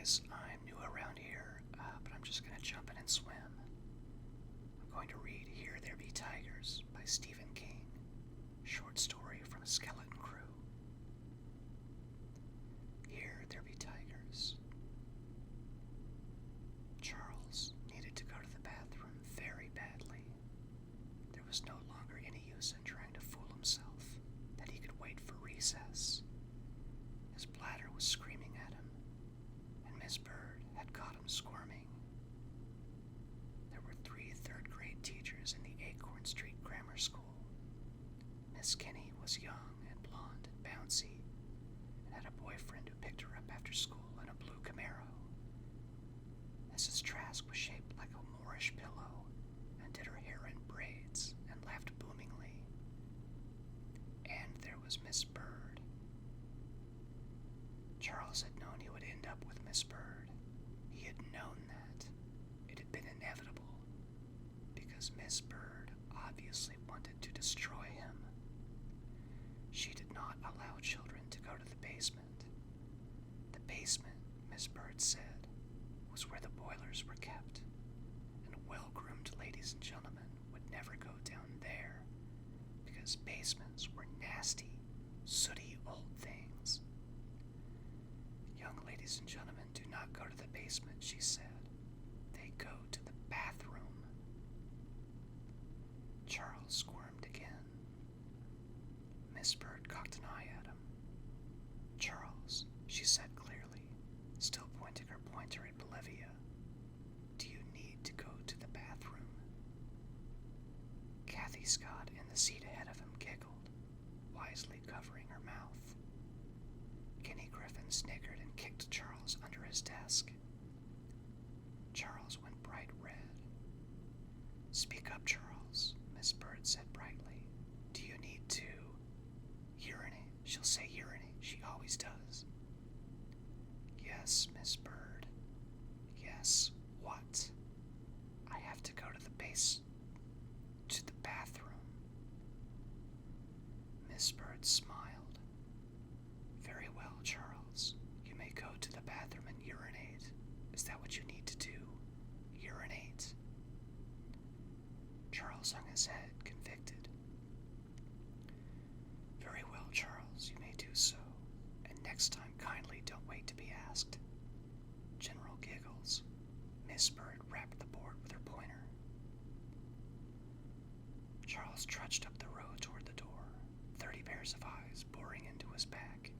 guys, I'm new around here, but I'm just going to jump in and swim. I'm going to read Here There Be Tigers by Stephen King, short story from a skeleton crew. Here there be tigers. Charles needed to go to the bathroom very badly. There was no longer any use in trying to fool himself that he could wait for recess. His bladder was screaming at him, and Miss Bird had caught him squirming. There were 3 third-grade teachers in the Acorn Street Grammar School. Miss Kinney was young and blonde and bouncy, and had a boyfriend who picked her up after school in a blue Camaro. Mrs. Trask was shaped like a Moorish pillow and did her hair in braids and laughed boomingly. And there was Miss Bird. Charles had known he would end up with Miss Bird. He had known that. It had been inevitable, because Miss Bird obviously wanted to destroy him. She did not allow children to go to the basement. The basement, Miss Bird said, was where the boilers were kept, and well-groomed ladies and gentlemen would never go down there, because basements were nasty, sooty old things. Young ladies and gentlemen do not go to the basement, she said. They go to the bathroom. Charles squirmed again. Miss Bird cocked an eye at him. Charles, she said clearly, still pointing her pointer at Bolivia, do you need to go to the bathroom? Kathy Scott in the seat ahead of him giggled, wisely covering her mouth. Kenny Griffin sniggered and kicked Charles under his desk. Charles went bright red. Speak up, Charles, Miss Bird said brightly. Do you need to urinate? She'll say urinate. She always does. Yes, Miss Bird. Yes, what? I have to go to the bathroom. Miss Bird smiled. Very well, Charles. You may go to the bathroom and urinate. Is that what you need to do? Urinate. Charles hung his head, convicted. Very well, Charles, you may do so. And next time, kindly don't wait to be asked. General giggles. Miss Bird rapped the board with her pointer. Charles trudged up the road toward the door, 30 pairs of eyes boring into his back,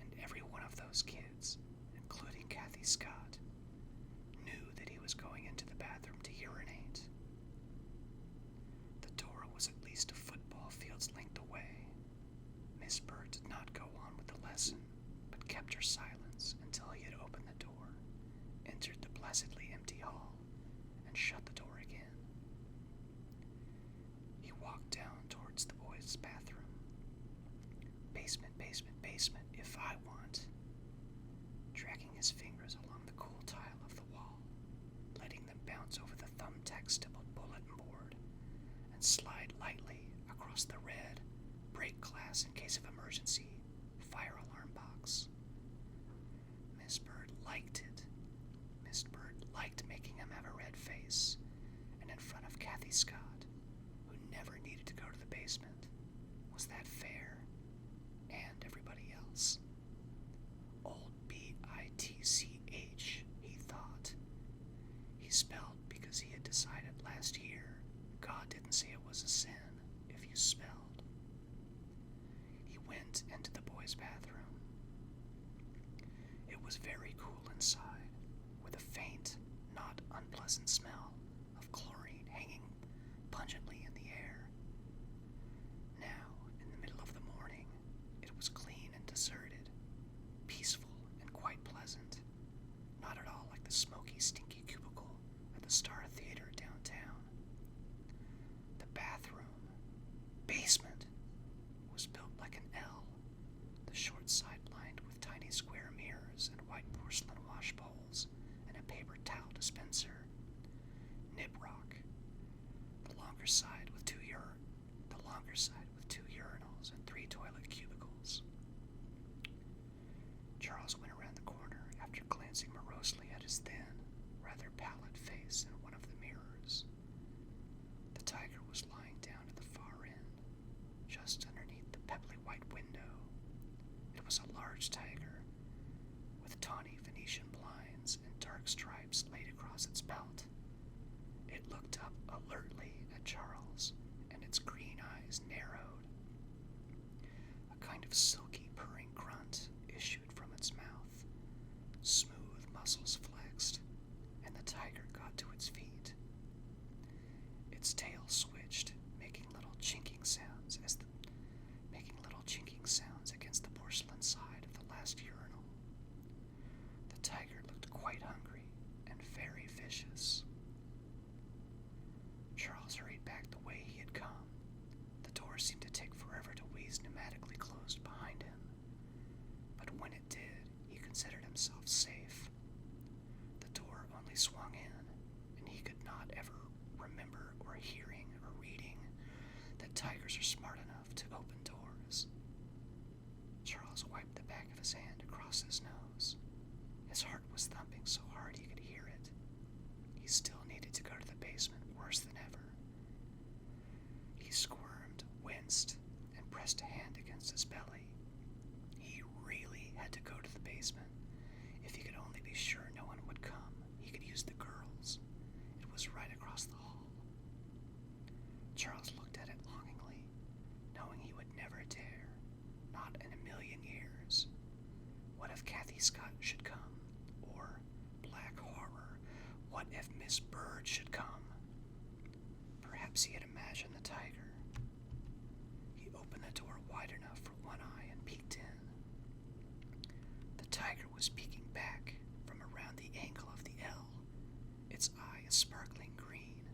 and every one of those kids, including Kathy Scott, knew that he was going into the bathroom to urinate. The door was at least a football field's length away. Miss Bird did not go on with the lesson, but kept her silence until he had opened the door, entered the blessedly empty hall, and shut the door again. He walked down towards the boys' bathroom. Basement, basement, basement, if I want. Dragging his fingers along the cool tile of the wall, letting them bounce over the thumbtack-stippled bulletin board, and slide lightly across the red, break glass in case of emergency, fire alarm box. Miss Bird liked it. Miss Bird liked making him have a red face, and in front of Kathy Scott, who never needed to go to the basement. Was that fair? And everybody else. Old B-I-T-C-H, he thought. He spelled because he had decided last year God didn't say it was a sin if you spelled. He went into the boys' bathroom. It was very cool inside, with a faint, not unpleasant smell of chlorine hanging pungently in the air. Now, in the middle of the morning, it was clean and deserted, peaceful and quite pleasant, not at all like the smoky, stinky cubicle at the Star Theater downtown. The bathroom, basement, was built like an L, the short side lined with tiny square mirrors and white porcelain wash bowls and a paper towel dispenser. Nib rock. The longer side with two urinals and 3 toilet cubicles. Charles went around the corner after glancing morosely his thin, rather pallid face in one of the mirrors. The tiger was lying down at the far end, just underneath the pebbly white window. It was a large tiger, with tawny Venetian blinds and dark stripes laid across its belt. It looked up alertly at Charles, and its green eyes narrowed. A kind of silky purring grunt issued from its mouth. Smooth muscles flexed, and the tiger got to its feet. Its tail switched, making little chinking sounds against the porcelain side of the last urinal. The tiger looked quite hungry and very vicious. Charles hurried back the way he had come. The door seemed to take forever to wheeze pneumatically closed behind him, but when it did, he considered himself safe. The door only swung in, and he could not ever remember or hearing or reading that tigers are smart enough to open doors. Charles wiped the back of his hand across his nose. His heart was thumping so hard he could hear it. He still needed to go to the basement worse than ever. He squirmed, winced, and pressed a hand against his belly. He really had to go to the basement. If he could only be sure no one would come, he could use the girls. It was right across the hall. Charles looked at it longingly, knowing he would never dare, not in a million years. What if Kathy Scott should come? Or, black horror, what if Miss Bird should come? Perhaps he had imagined the tiger. He opened the door wide enough for one eye and peeked in. The tiger was peeking back from around the angle of the L, its eye a sparkling green.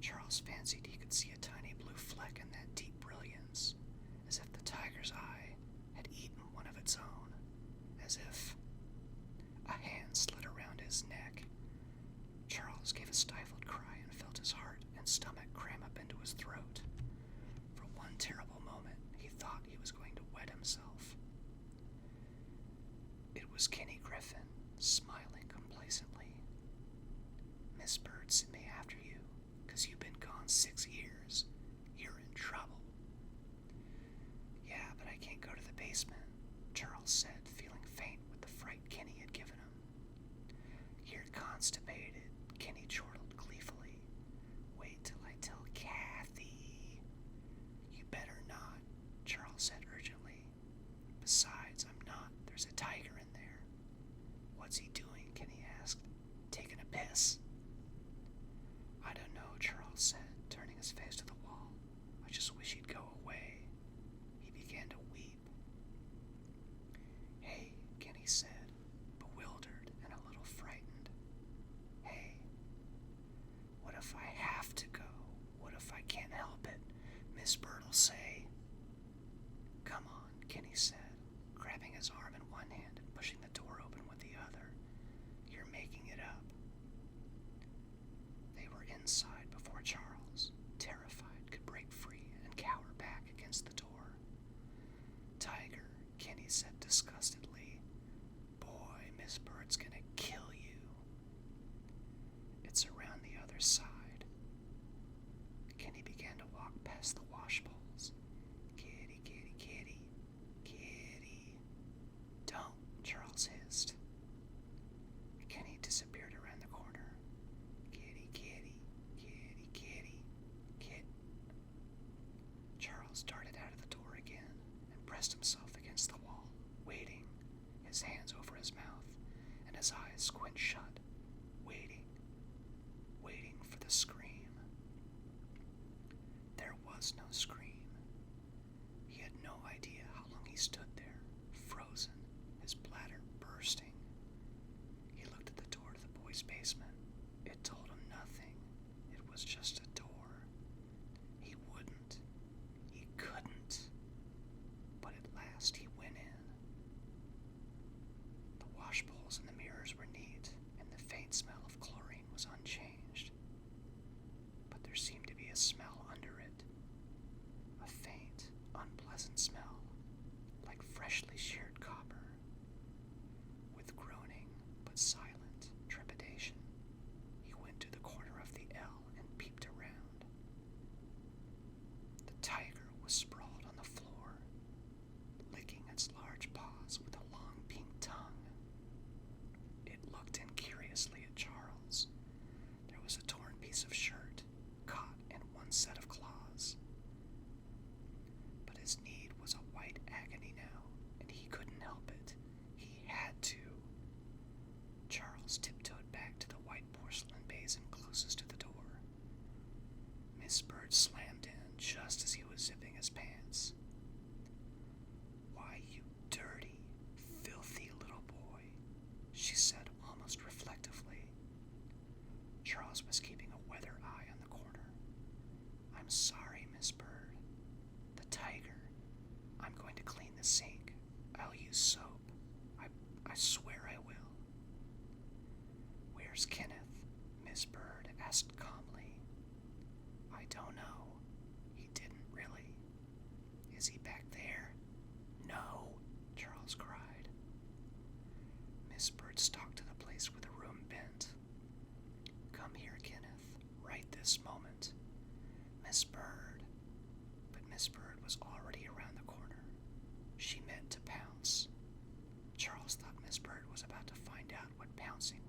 Charles fancied he could see a tiny blue fleck in that deep brilliance, as if the tiger's eye had eaten one of its own, as if a hand slid around his neck. Charles gave a stifled cry and felt his heart and stomach cram up into his throat. For one terrible moment, he thought he was going to wet himself. It was Kenny Griffin, smiling complacently. "Miss Bird sent me after you, 'cause you've been gone 6 years. You're in trouble." "Yeah, but I can't go to the basement," Charles said, feeling faint with the fright Kenny had given him. "You're constipated," Kenny chortled gleefully. "Wait till I tell Kathy." "You better not," Charles said urgently. "Besides, I'm not. There's a tiger in there." "What's he doing?" Kenny asked. "Taking a piss?" "I don't know," Charles said, turning his face to the wall. "I just wish he'd go away." He began to weep. "Hey," Kenny said, bewildered and a little frightened. "Hey, what if I have to go? What if I can't help it? Miss Bird'll say." "Come on," Kenny said, grabbing his arm in one hand and pushing the door open with the other. "You're making it up." They were inside before Charles, terrified, could break free and cower back against the door. "Tiger," Kenny said disgustedly. "Boy, Miss Bird's gonna kill you." "It's around the other side." Kenny began to walk past the wash bowls. "Kitty, kitty, kitty, kitty." "Don't," Charles hissed. Kenny disappeared around the corner. "Kitty, kitty, kitty, kitty, kit." Charles darted out of the door again and pressed himself against the wall, waiting, his hands over his mouth and his eyes squint shut, waiting for the scream. There was no scream. He had no idea how long he stood there, frozen, his bladder bursting. He looked at the door to the boys' basement. It told him nothing. It was just a door. He wouldn't. He couldn't. But at last he went in. The wash bowls and the mirrors were neat, and the faint smell of chlorine was unchanged. But there seemed to be a smell under it. A faint, unpleasant smell, like freshly sheared copper. With groaning, but silent, looked in curiously at Charles. There was a torn piece of shirt caught in one set of claws. But his need was a white agony now, and he couldn't help it. He had to. Charles tiptoed back to the white porcelain basin closest to the door. Miss Bird slammed in just as he was zipping his pants. "Why, you dirty, filthy little boy," she said almost reflectively. Charles was keeping a weather eye on the corner. "I'm sorry, Miss Bird. The Tiger. I'm going to clean the sink. I'll use soap. I swear I will." "Where's Kenneth?" Miss Bird asked calmly. "I don't know. He didn't really." "Is he back there?" "No," Charles cried. Miss Bird stalked to the place where the room bent. "Come here, Kenneth, right this moment." Miss Bird. But Miss Bird was already around the corner. She meant to pounce. Charles thought Miss Bird was about to find out what pouncing